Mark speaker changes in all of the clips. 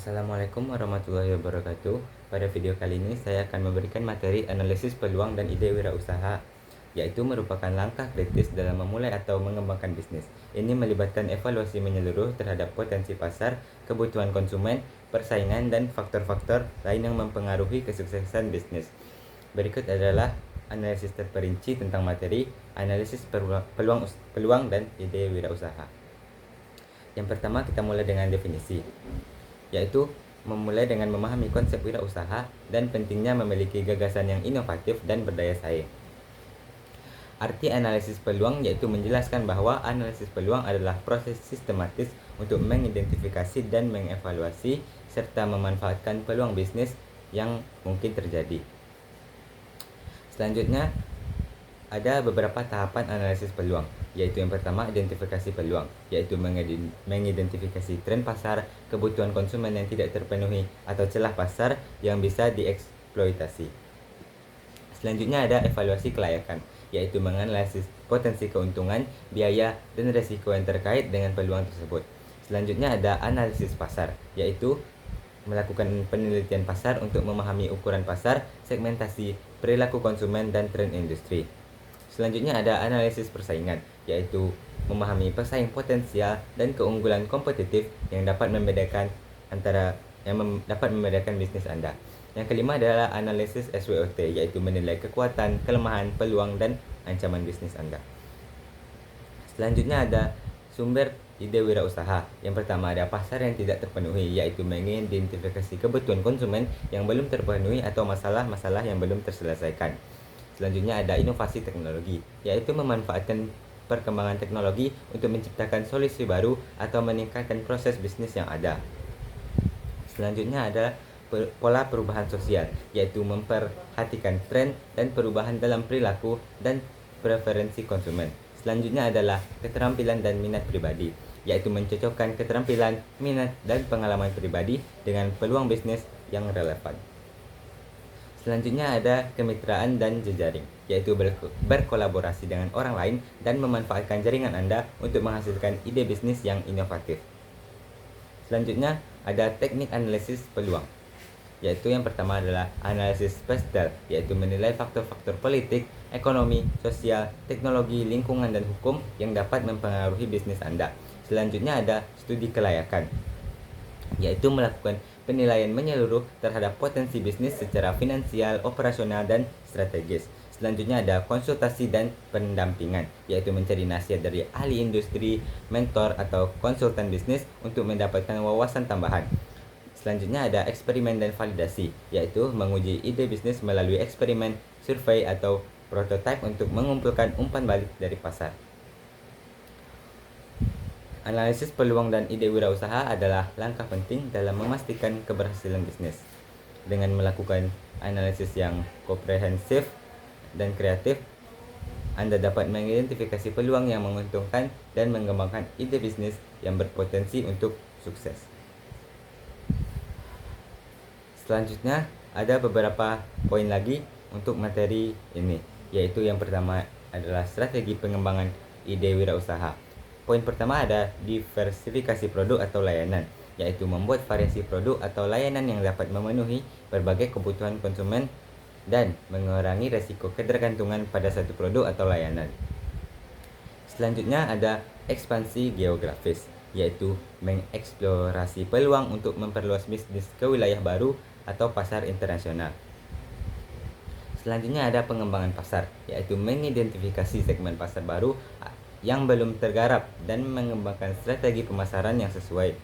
Speaker 1: Assalamualaikum warahmatullahi wabarakatuh. Pada video kali ini saya akan memberikan materi analisis peluang dan ide wirausaha, yaitu merupakan langkah kritis dalam memulai atau mengembangkan bisnis. Ini melibatkan evaluasi menyeluruh terhadap potensi pasar, kebutuhan konsumen, persaingan, dan faktor-faktor lain yang mempengaruhi kesuksesan bisnis. Berikut adalah analisis terperinci tentang materi analisis peluang dan ide wirausaha. Yang pertama, kita mulai dengan definisi, yaitu memulai dengan memahami konsep wirausaha dan pentingnya memiliki gagasan yang inovatif dan berdaya saing. Arti analisis peluang yaitu menjelaskan bahwa analisis peluang adalah proses sistematis untuk mengidentifikasi dan mengevaluasi serta memanfaatkan peluang bisnis yang mungkin terjadi. Selanjutnya, ada beberapa tahapan analisis peluang, yaitu yang pertama identifikasi peluang, yaitu mengidentifikasi tren pasar, kebutuhan konsumen yang tidak terpenuhi, atau celah pasar yang bisa dieksploitasi. Selanjutnya ada evaluasi kelayakan, yaitu menganalisis potensi keuntungan, biaya, dan resiko yang terkait dengan peluang tersebut. Selanjutnya ada analisis pasar, yaitu melakukan penelitian pasar untuk memahami ukuran pasar, segmentasi, perilaku konsumen, dan tren industri. Selanjutnya ada analisis persaingan, yaitu memahami pesaing potensial dan keunggulan kompetitif yang dapat membedakan bisnis Anda. Yang kelima adalah analisis SWOT, yaitu menilai kekuatan, kelemahan, peluang, dan ancaman bisnis Anda. Selanjutnya ada sumber ide wirausaha. Yang pertama ada pasar yang tidak terpenuhi, yaitu mengidentifikasi kebutuhan konsumen yang belum terpenuhi atau masalah-masalah yang belum terselesaikan. Selanjutnya ada inovasi teknologi, yaitu memanfaatkan perkembangan teknologi untuk menciptakan solusi baru atau meningkatkan proses bisnis yang ada. Selanjutnya ada pola perubahan sosial, yaitu memperhatikan tren dan perubahan dalam perilaku dan preferensi konsumen. Selanjutnya adalah keterampilan dan minat pribadi, yaitu mencocokkan keterampilan, minat, dan pengalaman pribadi dengan peluang bisnis yang relevan. Selanjutnya ada kemitraan dan jejaring, yaitu berkolaborasi dengan orang lain dan memanfaatkan jaringan Anda untuk menghasilkan ide bisnis yang inovatif. Selanjutnya ada teknik analisis peluang, yaitu yang pertama adalah analisis PESTEL, yaitu menilai faktor-faktor politik, ekonomi, sosial, teknologi, lingkungan, dan hukum yang dapat mempengaruhi bisnis Anda. Selanjutnya ada studi kelayakan, yaitu melakukan penilaian menyeluruh terhadap potensi bisnis secara finansial, operasional, dan strategis. Selanjutnya ada konsultasi dan pendampingan, yaitu mencari nasihat dari ahli industri, mentor, atau konsultan bisnis untuk mendapatkan wawasan tambahan. Selanjutnya ada eksperimen dan validasi, yaitu menguji ide bisnis melalui eksperimen, survei, atau prototipe untuk mengumpulkan umpan balik dari pasar. Analisis peluang dan ide wirausaha adalah langkah penting dalam memastikan keberhasilan bisnis. Dengan melakukan analisis yang komprehensif dan kreatif, Anda dapat mengidentifikasi peluang yang menguntungkan dan mengembangkan ide bisnis yang berpotensi untuk sukses. Selanjutnya, ada beberapa poin lagi untuk materi ini, yaitu yang pertama adalah strategi pengembangan ide wirausaha. Poin pertama ada diversifikasi produk atau layanan, yaitu membuat variasi produk atau layanan yang dapat memenuhi berbagai kebutuhan konsumen dan mengurangi resiko ketergantungan pada satu produk atau layanan. Selanjutnya ada ekspansi geografis, yaitu mengeksplorasi peluang untuk memperluas bisnis ke wilayah baru atau pasar internasional. Selanjutnya ada pengembangan pasar, yaitu mengidentifikasi segmen pasar baru yang belum tergarap dan mengembangkan strategi pemasaran yang sesuai.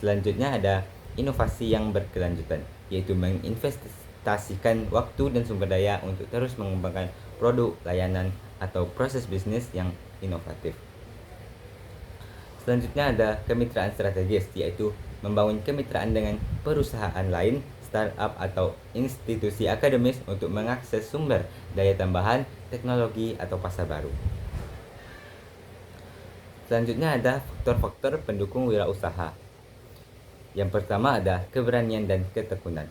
Speaker 1: Selanjutnya ada inovasi yang berkelanjutan, yaitu menginvestasikan waktu dan sumber daya untuk terus mengembangkan produk, layanan, atau proses bisnis yang inovatif. Selanjutnya ada kemitraan strategis, yaitu membangun kemitraan dengan perusahaan lain, startup, atau institusi akademis untuk mengakses sumber daya tambahan, teknologi, atau pasar baru. Selanjutnya ada faktor-faktor pendukung wirausaha. Yang pertama ada keberanian dan ketekunan.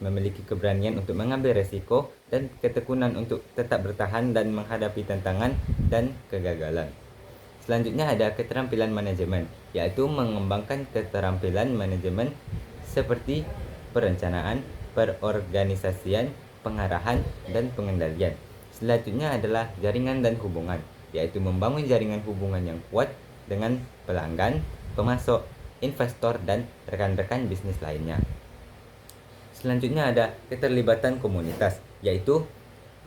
Speaker 1: Memiliki keberanian untuk mengambil resiko dan ketekunan untuk tetap bertahan dan menghadapi tantangan dan kegagalan. Selanjutnya ada keterampilan manajemen, yaitu mengembangkan keterampilan manajemen seperti perencanaan, perorganisasian, pengarahan, dan pengendalian. Selanjutnya adalah jaringan dan hubungan, yaitu membangun jaringan hubungan yang kuat dengan pelanggan, pemasok, investor, dan rekan-rekan bisnis lainnya. Selanjutnya ada keterlibatan komunitas, yaitu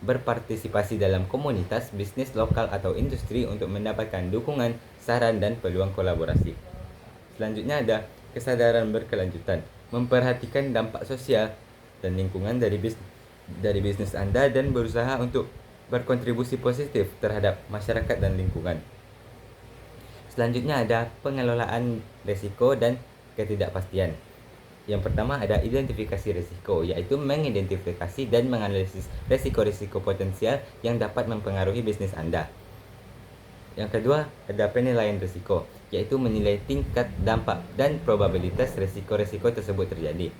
Speaker 1: berpartisipasi dalam komunitas bisnis lokal atau industri untuk mendapatkan dukungan, saran, dan peluang kolaborasi. Selanjutnya ada kesadaran berkelanjutan, memperhatikan dampak sosial dan lingkungan dari bisnis Anda dan berusaha untuk berkontribusi positif terhadap masyarakat dan lingkungan. Selanjutnya ada pengelolaan risiko dan ketidakpastian. Yang pertama ada identifikasi risiko, yaitu mengidentifikasi dan menganalisis risiko-risiko potensial yang dapat mempengaruhi bisnis Anda. Yang kedua ada penilaian risiko, yaitu menilai tingkat dampak dan probabilitas risiko-risiko tersebut terjadi.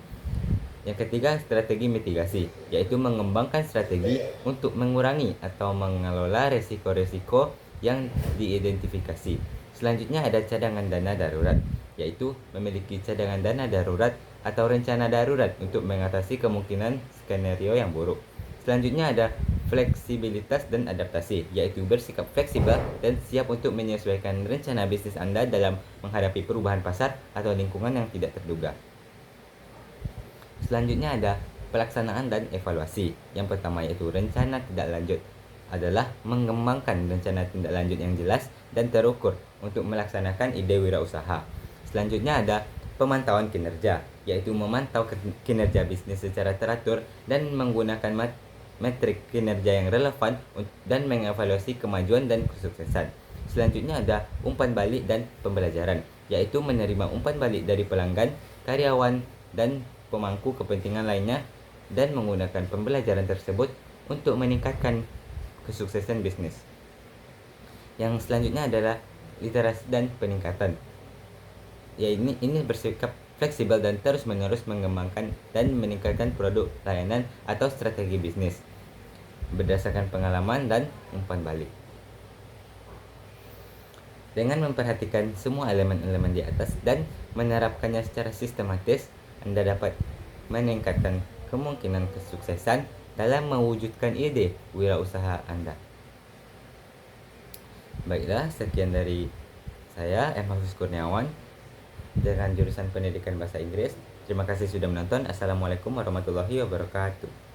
Speaker 1: Yang ketiga strategi mitigasi, yaitu mengembangkan strategi untuk mengurangi atau mengelola risiko-risiko yang diidentifikasi. Selanjutnya ada cadangan dana darurat, yaitu memiliki cadangan dana darurat atau rencana darurat untuk mengatasi kemungkinan skenario yang buruk. Selanjutnya ada fleksibilitas dan adaptasi, yaitu bersikap fleksibel dan siap untuk menyesuaikan rencana bisnis Anda dalam menghadapi perubahan pasar atau lingkungan yang tidak terduga. Selanjutnya ada pelaksanaan dan evaluasi. Yang pertama yaitu rencana tindak lanjut adalah mengembangkan rencana tindak lanjut yang jelas dan terukur untuk melaksanakan ide wirausaha. Selanjutnya ada pemantauan kinerja, yaitu memantau kinerja bisnis secara teratur dan menggunakan metrik kinerja yang relevan dan mengevaluasi kemajuan dan kesuksesan. Selanjutnya ada umpan balik dan pembelajaran, yaitu menerima umpan balik dari pelanggan, karyawan, dan pemangku kepentingan lainnya dan menggunakan pembelajaran tersebut untuk meningkatkan kesuksesan bisnis. Yang selanjutnya adalah literasi dan peningkatan. Ini bersikap fleksibel dan terus-menerus mengembangkan dan meningkatkan produk, layanan, atau strategi bisnis berdasarkan pengalaman dan umpan balik. Dengan memperhatikan semua elemen-elemen di atas dan menerapkannya secara sistematis, Anda dapat meningkatkan kemungkinan kesuksesan dalam mewujudkan ide wirausaha Anda. Baiklah, sekian dari saya, M. Hafiz Kurniawan, dengan jurusan Pendidikan Bahasa Inggris. Terima kasih sudah menonton. Assalamualaikum warahmatullahi wabarakatuh.